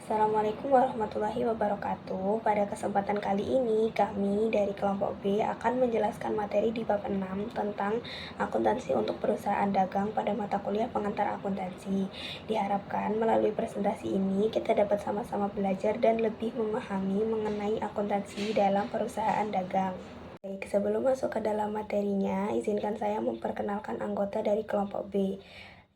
Assalamualaikum warahmatullahi wabarakatuh. Pada kesempatan kali ini, kami dari kelompok B akan menjelaskan materi di bab 6 tentang akuntansi untuk perusahaan dagang pada mata kuliah pengantar akuntansi. Diharapkan melalui presentasi ini kita dapat sama-sama belajar dan lebih memahami mengenai akuntansi dalam perusahaan dagang. Baik, sebelum masuk ke dalam materinya, izinkan saya memperkenalkan anggota dari kelompok B.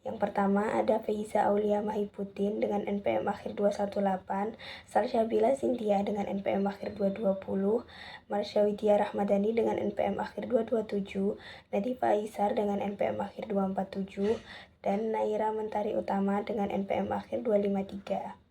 Yang pertama ada Feiza Aulia Mahibuddin dengan NPM akhir 218, Salsyabila Cynthia dengan NPM akhir 220, Marsha Widya Rahmadani dengan NPM akhir 227, Nadifa Aisar dengan NPM akhir 247, dan Naira Mentari Utama dengan NPM akhir 253.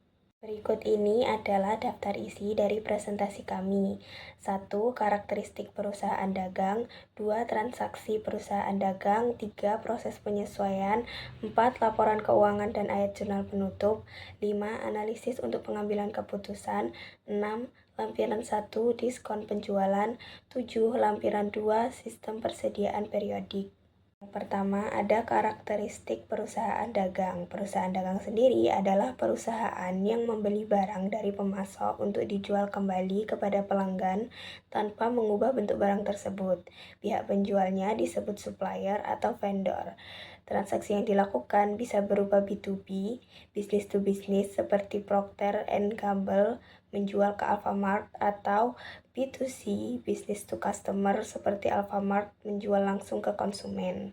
Berikut ini adalah daftar isi dari presentasi kami. 1. Karakteristik perusahaan dagang. 2. Transaksi perusahaan dagang. 3. Proses penyesuaian. 4. Laporan keuangan dan ayat jurnal penutup. 5. Analisis untuk pengambilan keputusan. 6. Lampiran 1. Diskon penjualan. 7. Lampiran 2. Sistem persediaan periodik. Yang pertama, ada karakteristik perusahaan dagang. Perusahaan dagang sendiri adalah perusahaan yang membeli barang dari pemasok untuk dijual kembali kepada pelanggan tanpa mengubah bentuk barang tersebut. Pihak penjualnya disebut supplier atau vendor. Transaksi yang dilakukan bisa berupa B2B, business to business seperti Procter & Gamble menjual ke Alfamart, atau B2C, business to customer seperti Alfamart menjual langsung ke konsumen.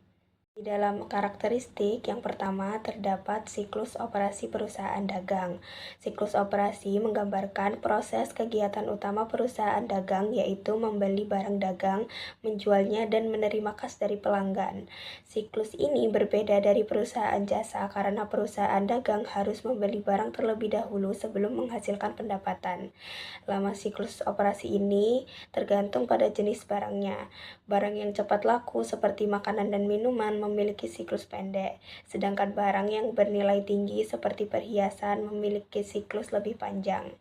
Di dalam karakteristik yang pertama terdapat siklus operasi perusahaan dagang. Siklus operasi menggambarkan proses kegiatan utama perusahaan dagang, yaitu membeli barang dagang, menjualnya, dan menerima kas dari pelanggan. Siklus ini berbeda dari perusahaan jasa karena perusahaan dagang harus membeli barang terlebih dahulu sebelum menghasilkan pendapatan. Lama siklus operasi ini tergantung pada jenis barangnya. Barang yang cepat laku seperti makanan dan minuman memiliki siklus pendek, sedangkan barang yang bernilai tinggi seperti perhiasan memiliki siklus lebih panjang.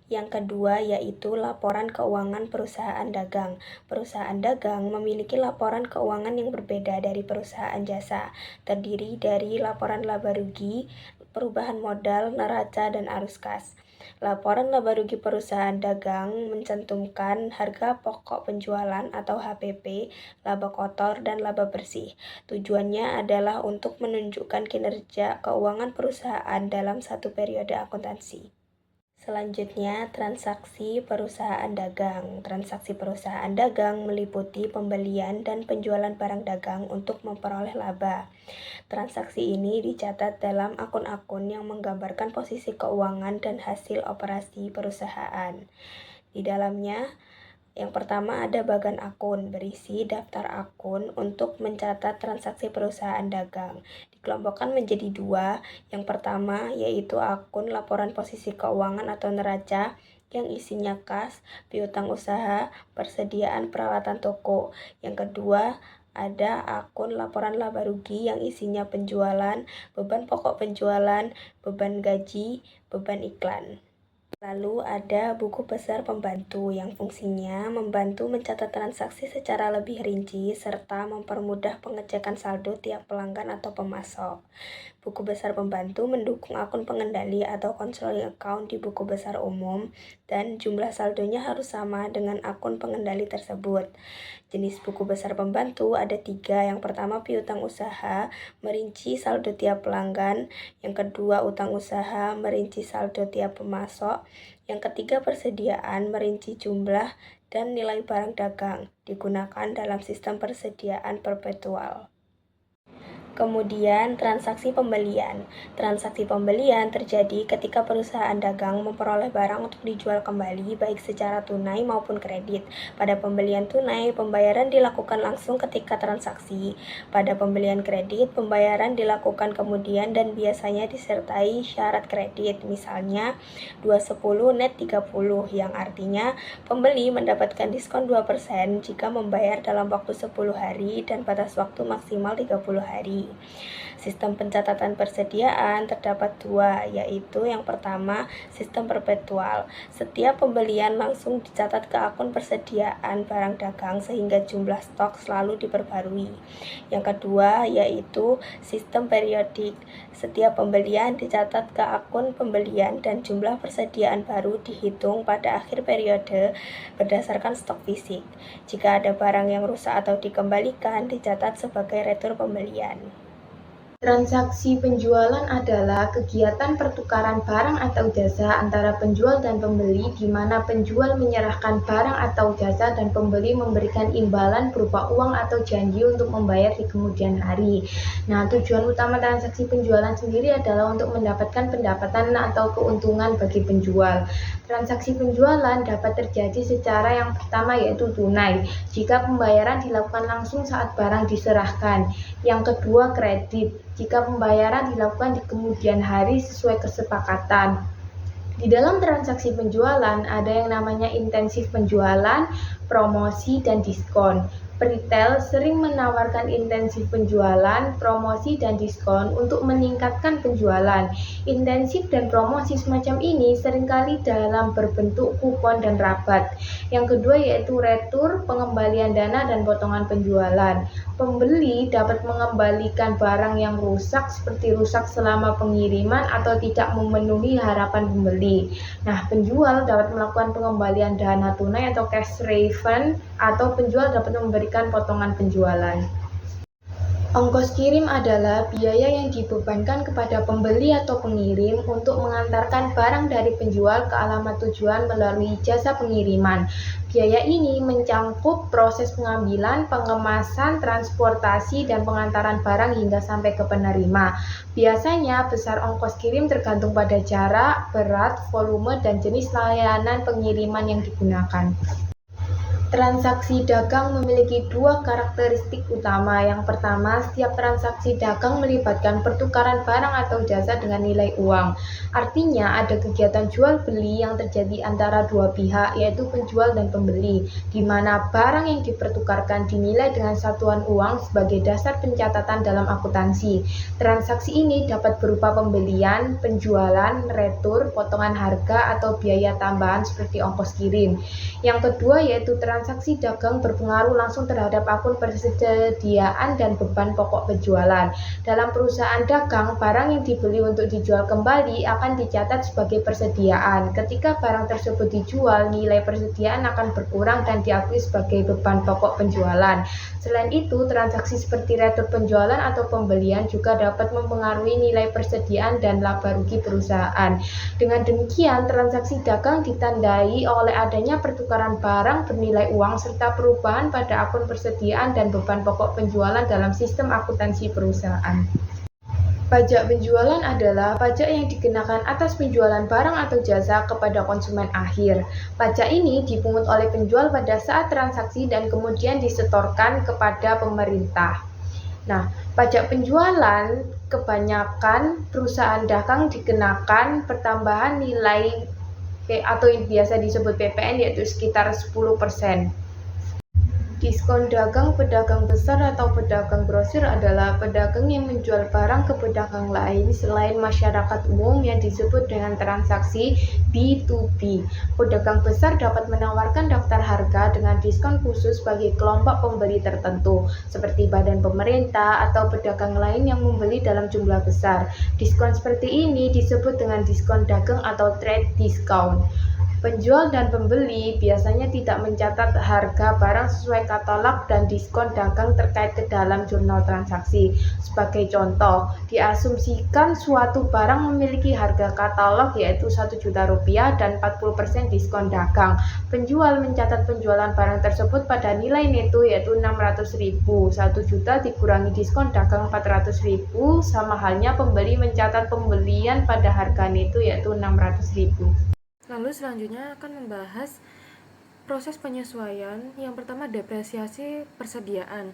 Yang kedua yaitu laporan keuangan perusahaan dagang. Perusahaan dagang memiliki laporan keuangan yang berbeda dari perusahaan jasa, terdiri dari laporan laba rugi, perubahan modal, neraca, dan arus kas. Laporan laba rugi perusahaan dagang mencantumkan harga pokok penjualan atau HPP, laba kotor, dan laba bersih. Tujuannya adalah untuk menunjukkan kinerja keuangan perusahaan dalam satu periode akuntansi. Selanjutnya, transaksi perusahaan dagang. Transaksi perusahaan dagang meliputi pembelian dan penjualan barang dagang untuk memperoleh laba. Transaksi ini dicatat dalam akun-akun yang menggambarkan posisi keuangan dan hasil operasi perusahaan. Di dalamnya, yang pertama ada bagan akun, berisi daftar akun untuk mencatat transaksi perusahaan dagang. Dikelompokkan menjadi dua. Yang pertama yaitu akun laporan posisi keuangan atau neraca yang isinya kas, piutang usaha, persediaan peralatan toko. Yang kedua ada akun laporan laba rugi yang isinya penjualan, beban pokok penjualan, beban gaji, beban iklan. Lalu ada buku besar pembantu yang fungsinya membantu mencatat transaksi secara lebih rinci serta mempermudah pengecekan saldo tiap pelanggan atau pemasok. Buku besar pembantu mendukung akun pengendali atau controlling account di buku besar umum, dan jumlah saldonya harus sama dengan akun pengendali tersebut. Jenis buku besar pembantu ada 3. Yang pertama piutang usaha, merinci saldo tiap pelanggan. Yang kedua utang usaha, merinci saldo tiap pemasok. Yang ketiga persediaan, merinci jumlah dan nilai barang dagang, digunakan dalam sistem persediaan perpetual. Kemudian transaksi pembelian. Transaksi pembelian terjadi ketika perusahaan dagang memperoleh barang untuk dijual kembali baik secara tunai maupun kredit. Pada pembelian tunai, pembayaran dilakukan langsung ketika transaksi. Pada pembelian kredit, pembayaran dilakukan kemudian dan biasanya disertai syarat kredit, misalnya 210 net 30, yang artinya pembeli mendapatkan diskon 2% jika membayar dalam waktu 10 hari dan batas waktu maksimal 30 hari. pembeli. Sistem pencatatan persediaan terdapat dua, yaitu yang pertama, sistem perpetual. Setiap pembelian langsung dicatat ke akun persediaan barang dagang sehingga jumlah stok selalu diperbarui. Yang kedua, yaitu sistem periodik. Setiap pembelian dicatat ke akun pembelian dan jumlah persediaan baru dihitung pada akhir periode berdasarkan stok fisik. Jika ada barang yang rusak atau dikembalikan, dicatat sebagai retur pembelian. Transaksi penjualan adalah kegiatan pertukaran barang atau jasa antara penjual dan pembeli di mana penjual menyerahkan barang atau jasa dan pembeli memberikan imbalan berupa uang atau janji untuk membayar di kemudian hari. Nah, tujuan utama transaksi penjualan sendiri adalah untuk mendapatkan pendapatan atau keuntungan bagi penjual. Transaksi penjualan dapat terjadi secara yang pertama yaitu tunai, jika pembayaran dilakukan langsung saat barang diserahkan. Yang kedua, kredit, jika pembayaran dilakukan di kemudian hari sesuai kesepakatan. Di dalam transaksi penjualan ada yang namanya intensif penjualan, promosi, dan diskon. Retail sering menawarkan intensif penjualan, promosi, dan diskon untuk meningkatkan penjualan. Intensif dan promosi semacam ini seringkali dalam berbentuk kupon dan rabat. Yang kedua yaitu retur, pengembalian dana, dan potongan penjualan. Pembeli dapat mengembalikan barang yang rusak seperti rusak selama pengiriman atau tidak memenuhi harapan pembeli. Nah, penjual dapat melakukan pengembalian dana tunai atau cash refund, atau penjual dapat memberikan potongan penjualan. Ongkos kirim adalah biaya yang dibebankan kepada pembeli atau pengirim untuk mengantarkan barang dari penjual ke alamat tujuan melalui jasa pengiriman. Biaya ini mencangkup proses pengambilan, pengemasan, transportasi, dan pengantaran barang hingga sampai ke penerima. Biasanya besar ongkos kirim tergantung pada jarak, berat, volume, dan jenis layanan pengiriman yang digunakan. Transaksi dagang memiliki dua karakteristik utama. Yang pertama, setiap transaksi dagang melibatkan pertukaran barang atau jasa dengan nilai uang. Artinya, ada kegiatan jual beli yang terjadi antara dua pihak, yaitu penjual dan pembeli, di mana barang yang dipertukarkan dinilai dengan satuan uang sebagai dasar pencatatan dalam akuntansi. Transaksi ini dapat berupa pembelian, penjualan, retur, potongan harga, atau biaya tambahan seperti ongkos kirim. Yang kedua yaitu transaksi dagang berpengaruh langsung terhadap akun persediaan dan beban pokok penjualan. Dalam perusahaan dagang, barang yang dibeli untuk dijual kembali akan dicatat sebagai persediaan. Ketika barang tersebut dijual, nilai persediaan akan berkurang dan diakui sebagai beban pokok penjualan. Selain itu, transaksi seperti retur penjualan atau pembelian juga dapat mempengaruhi nilai persediaan dan laba rugi perusahaan. Dengan demikian, transaksi dagang ditandai oleh adanya pertukaran barang bernilai uang serta perubahan pada akun persediaan dan beban pokok penjualan dalam sistem akuntansi perusahaan. Pajak penjualan adalah pajak yang dikenakan atas penjualan barang atau jasa kepada konsumen akhir. Pajak ini dipungut oleh penjual pada saat transaksi dan kemudian disetorkan kepada pemerintah. Nah, pajak penjualan kebanyakan perusahaan dagang dikenakan pertambahan nilai atau yang biasa disebut PPN yaitu sekitar 10%. Diskon dagang pedagang besar atau pedagang grosir adalah pedagang yang menjual barang ke pedagang lain selain masyarakat umum yang disebut dengan transaksi B2B. Pedagang besar dapat menawarkan daftar harga dengan diskon khusus bagi kelompok pembeli tertentu, seperti badan pemerintah atau pedagang lain yang membeli dalam jumlah besar. Diskon seperti ini disebut dengan diskon dagang atau trade discount. Penjual dan pembeli biasanya tidak mencatat harga barang sesuai katalog dan diskon dagang terkait ke dalam jurnal transaksi. Sebagai contoh, diasumsikan suatu barang memiliki harga katalog yaitu Rp1.000.000 dan 40% diskon dagang. Penjual mencatat penjualan barang tersebut pada nilai neto yaitu Rp600.000. 1 juta dikurangi diskon dagang Rp400.000 sama halnya pembeli mencatat pembelian pada harga neto yaitu Rp600.000. Lalu selanjutnya akan membahas proses penyesuaian. Yang pertama, depresiasi persediaan.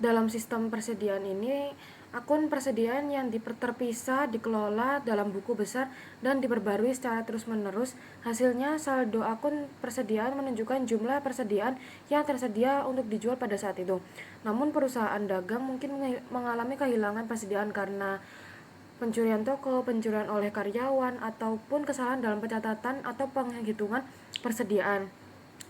Dalam sistem persediaan ini Akun persediaan yang terpisah dikelola dalam buku besar dan diperbarui secara terus-menerus. Hasilnya, saldo akun persediaan menunjukkan jumlah persediaan yang tersedia untuk dijual pada saat itu. Namun, perusahaan dagang mungkin mengalami kehilangan persediaan karena pencurian toko, pencurian oleh karyawan, ataupun kesalahan dalam pencatatan atau penghitungan persediaan.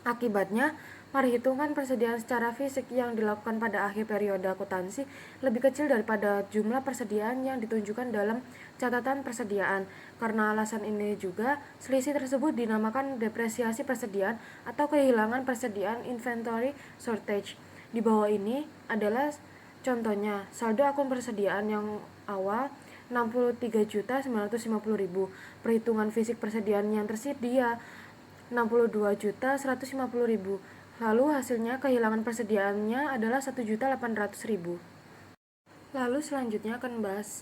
Akibatnya, perhitungan persediaan secara fisik yang dilakukan pada akhir periode akuntansi lebih kecil daripada jumlah persediaan yang ditunjukkan dalam catatan persediaan. Karena alasan ini juga, selisih tersebut dinamakan depresiasi persediaan atau kehilangan persediaan inventory shortage. Di bawah ini adalah contohnya, saldo akun persediaan yang awal 63.950.000, perhitungan fisik persediaan yang tersedia 62.150.000. Lalu hasilnya kehilangan persediaannya adalah 1.800.000. Lalu selanjutnya akan membahas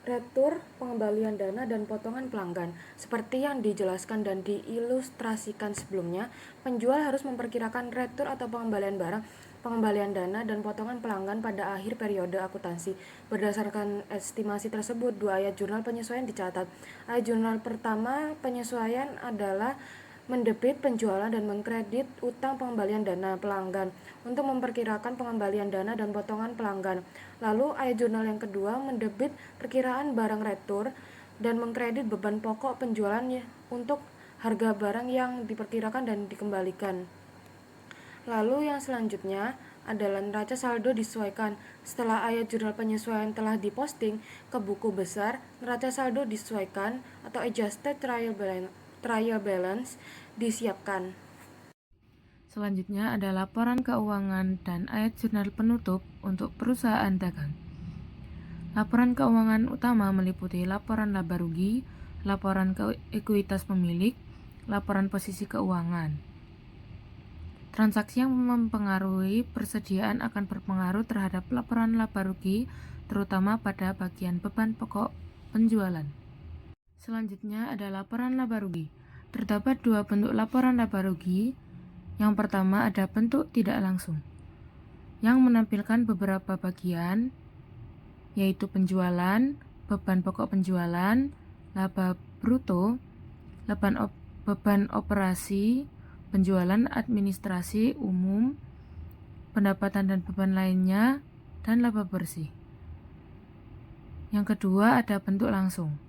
retur, pengembalian dana, dan potongan pelanggan. Seperti yang dijelaskan dan diilustrasikan sebelumnya, penjual harus memperkirakan retur atau pengembalian barang, pengembalian dana, dan potongan pelanggan pada akhir periode akuntansi. Berdasarkan estimasi tersebut, 2 ayat jurnal penyesuaian dicatat. Ayat jurnal pertama penyesuaian adalah mendebit penjualan dan mengkredit utang pengembalian dana pelanggan untuk memperkirakan pengembalian dana dan potongan pelanggan. Lalu ayat jurnal yang kedua mendebit perkiraan barang retur dan mengkredit beban pokok penjualan untuk harga barang yang diperkirakan dan dikembalikan. Lalu yang selanjutnya adalah neraca saldo disesuaikan. Setelah ayat jurnal penyesuaian telah diposting ke buku besar, neraca saldo disesuaikan atau adjusted trial balance disiapkan. Selanjutnya ada laporan keuangan dan ayat jurnal penutup untuk perusahaan dagang. Laporan keuangan utama meliputi laporan laba rugi, laporan ekuitas pemilik, laporan posisi keuangan. Transaksi yang mempengaruhi persediaan akan berpengaruh terhadap laporan laba rugi, terutama pada bagian beban pokok penjualan. Selanjutnya ada laporan laba rugi. Terdapat 2 bentuk laporan laba rugi. Yang pertama ada bentuk tidak langsung, yang menampilkan beberapa bagian, yaitu penjualan, beban pokok penjualan, laba bruto, beban operasi, penjualan administrasi umum, pendapatan dan beban lainnya, dan laba bersih. Yang kedua ada bentuk langsung,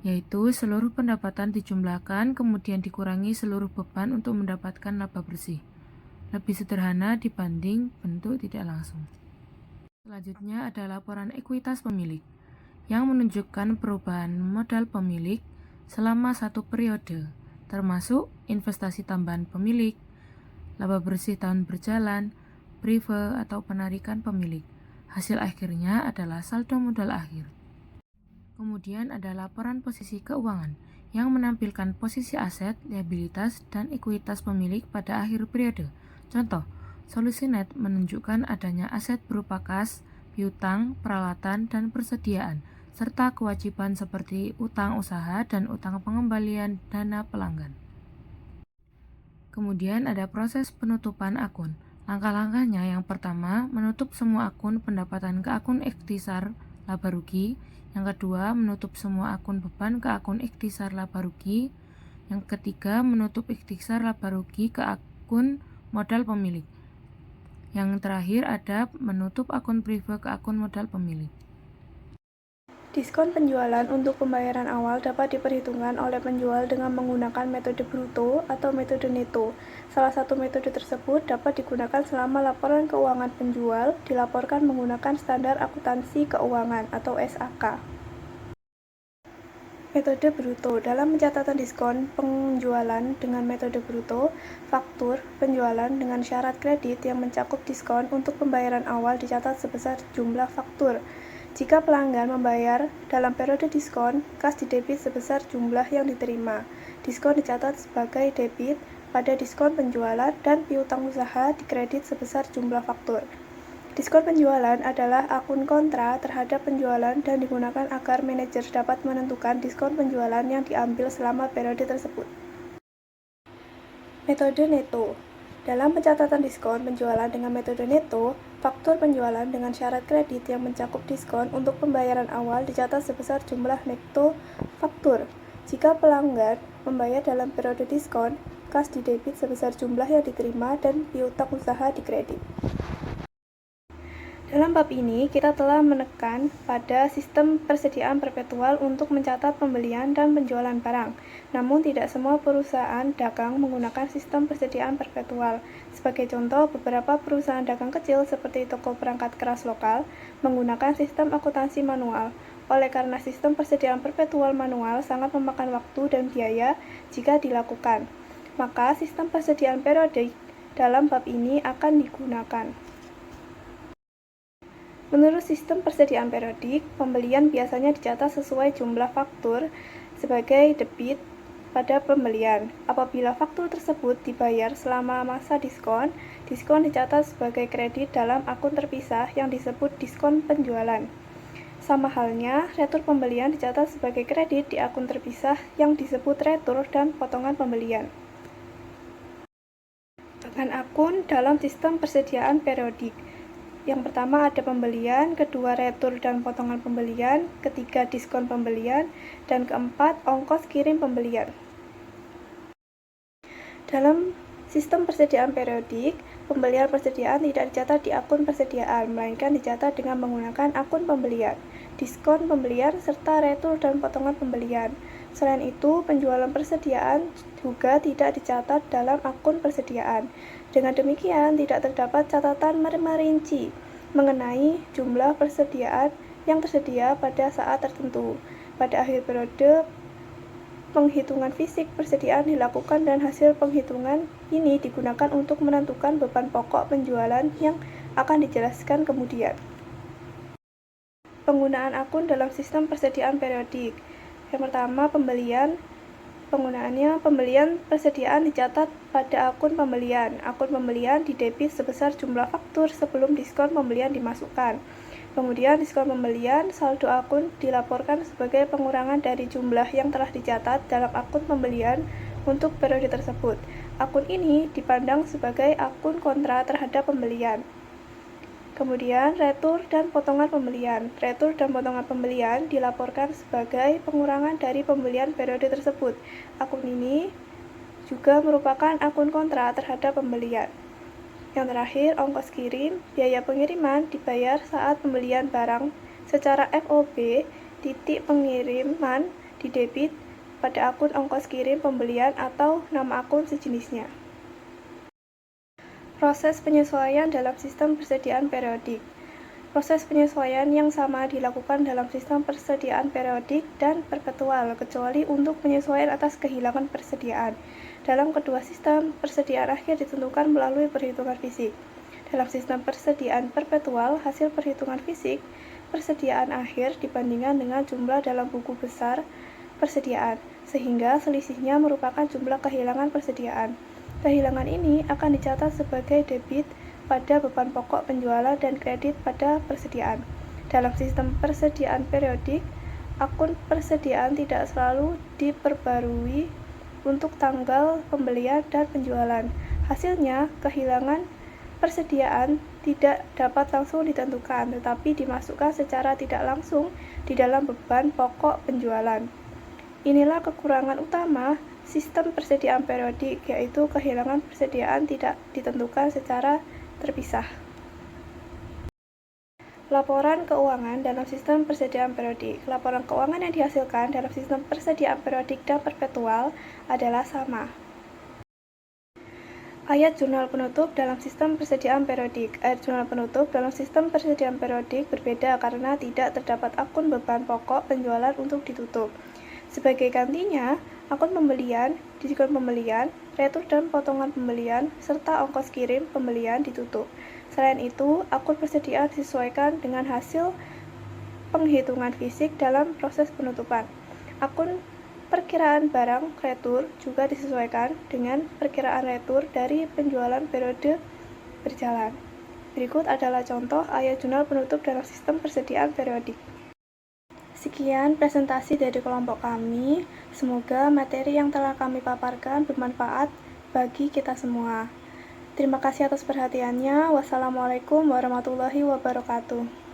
yaitu seluruh pendapatan dijumlahkan kemudian dikurangi seluruh beban untuk mendapatkan laba bersih. Lebih sederhana dibanding bentuk tidak langsung. Selanjutnya ada laporan ekuitas pemilik, yang menunjukkan perubahan modal pemilik selama 1 periode, termasuk investasi tambahan pemilik, laba bersih tahun berjalan, prive atau penarikan pemilik. Hasil akhirnya adalah saldo modal akhir. Kemudian ada laporan posisi keuangan yang menampilkan posisi aset, liabilitas, dan ekuitas pemilik pada akhir periode. Contoh, solusi net menunjukkan adanya aset berupa kas, piutang, peralatan, dan persediaan, serta kewajiban seperti utang usaha dan utang pengembalian dana pelanggan. Kemudian ada proses penutupan akun. Langkah-langkahnya yang pertama, menutup semua akun pendapatan ke akun ikhtisar laba rugi. Yang kedua, menutup semua akun beban ke akun ikhtisar laba rugi. Yang ketiga, menutup ikhtisar laba rugi ke akun modal pemilik. Yang terakhir ada menutup akun prive ke akun modal pemilik. Diskon penjualan untuk pembayaran awal dapat diperhitungkan oleh penjual dengan menggunakan metode bruto atau metode neto. Salah satu metode tersebut dapat digunakan selama laporan keuangan penjual dilaporkan menggunakan standar akuntansi keuangan atau SAK. Metode bruto. Dalam pencatatan diskon penjualan dengan metode bruto, faktur penjualan dengan syarat kredit yang mencakup diskon untuk pembayaran awal dicatat sebesar jumlah faktur. Jika pelanggan membayar dalam periode diskon, kas didebit sebesar jumlah yang diterima. Diskon dicatat sebagai debit pada diskon penjualan dan piutang usaha dikredit sebesar jumlah faktur. Diskon penjualan adalah akun kontra terhadap penjualan dan digunakan agar manajer dapat menentukan diskon penjualan yang diambil selama periode tersebut. Metode neto. Dalam pencatatan diskon penjualan dengan metode neto, Faktur penjualan dengan syarat kredit yang mencakup diskon untuk pembayaran awal dicatat sebesar jumlah netto faktur. Jika pelanggan membayar dalam periode diskon, kas didebit sebesar jumlah yang diterima dan piutang usaha dikredit. Dalam bab ini, kita telah menekan pada sistem persediaan perpetual untuk mencatat pembelian dan penjualan barang. Namun, tidak semua perusahaan dagang menggunakan sistem persediaan perpetual. Sebagai contoh, beberapa perusahaan dagang kecil seperti toko perangkat keras lokal menggunakan sistem akuntansi manual. Oleh karena sistem persediaan perpetual manual sangat memakan waktu dan biaya jika dilakukan, maka sistem persediaan periodik dalam bab ini akan digunakan. Menurut sistem persediaan periodik, pembelian biasanya dicatat sesuai jumlah faktur sebagai debit pada pembelian. Apabila faktur tersebut dibayar selama masa diskon, diskon dicatat sebagai kredit dalam akun terpisah yang disebut diskon penjualan. Sama halnya, retur pembelian dicatat sebagai kredit di akun terpisah yang disebut retur dan potongan pembelian. Dengan akun dalam sistem persediaan periodik. Yang pertama ada pembelian, kedua retur dan potongan pembelian, ketiga diskon pembelian, dan keempat ongkos kirim pembelian. Dalam sistem persediaan periodik, pembelian persediaan tidak dicatat di akun persediaan, melainkan dicatat dengan menggunakan akun pembelian, diskon pembelian, serta retur dan potongan pembelian. Selain itu, penjualan persediaan juga tidak dicatat dalam akun persediaan. Dengan demikian, tidak terdapat catatan merinci mengenai jumlah persediaan yang tersedia pada saat tertentu. Pada akhir periode, penghitungan fisik persediaan dilakukan dan hasil penghitungan ini digunakan untuk menentukan beban pokok penjualan yang akan dijelaskan kemudian. Penggunaan akun dalam sistem persediaan periodik. Yang pertama, pembelian. Penggunaannya, pembelian persediaan dicatat pada akun pembelian. Akun pembelian didebit sebesar jumlah faktur sebelum diskon pembelian dimasukkan. Kemudian diskon pembelian, saldo akun dilaporkan sebagai pengurangan dari jumlah yang telah dicatat dalam akun pembelian untuk periode tersebut. Akun ini dipandang sebagai akun kontra terhadap pembelian. Kemudian, retur dan potongan pembelian. Retur dan potongan pembelian dilaporkan sebagai pengurangan dari pembelian periode tersebut. Akun ini juga merupakan akun kontra terhadap pembelian. Yang terakhir, ongkos kirim. Biaya pengiriman dibayar saat pembelian barang secara FOB, titik pengiriman didebit pada akun ongkos kirim pembelian atau nama akun sejenisnya. Proses penyesuaian dalam sistem persediaan periodik. Proses penyesuaian yang sama dilakukan dalam sistem persediaan periodik dan perpetual, kecuali untuk penyesuaian atas kehilangan persediaan. Dalam kedua sistem, persediaan akhir ditentukan melalui perhitungan fisik. Dalam sistem persediaan perpetual, hasil perhitungan fisik persediaan akhir dibandingkan dengan jumlah dalam buku besar persediaan, sehingga selisihnya merupakan jumlah kehilangan persediaan. Kehilangan ini akan dicatat sebagai debit pada beban pokok penjualan dan kredit pada persediaan. Dalam sistem persediaan periodik, akun persediaan tidak selalu diperbarui untuk tanggal pembelian dan penjualan. Hasilnya, kehilangan persediaan tidak dapat langsung ditentukan, tetapi dimasukkan secara tidak langsung di dalam beban pokok penjualan. Inilah kekurangan utama sistem persediaan periodik, yaitu kehilangan persediaan tidak ditentukan secara terpisah. Laporan keuangan dalam sistem persediaan periodik. Laporan keuangan yang dihasilkan dalam sistem persediaan periodik dan perpetual adalah sama. Ayat jurnal penutup dalam sistem persediaan periodik. Ayat jurnal penutup dalam sistem persediaan periodik berbeda karena tidak terdapat akun beban pokok penjualan untuk ditutup. Sebagai gantinya, akun pembelian, diskon pembelian, retur dan potongan pembelian, serta ongkos kirim pembelian ditutup. Selain itu, akun persediaan disesuaikan dengan hasil penghitungan fisik dalam proses penutupan. Akun perkiraan barang retur juga disesuaikan dengan perkiraan retur dari penjualan periode berjalan. Berikut adalah contoh ayat jurnal penutup dalam sistem persediaan periodik. Sekian presentasi dari kelompok kami. Semoga materi yang telah kami paparkan bermanfaat bagi kita semua. Terima kasih atas perhatiannya. Wassalamualaikum warahmatullahi wabarakatuh.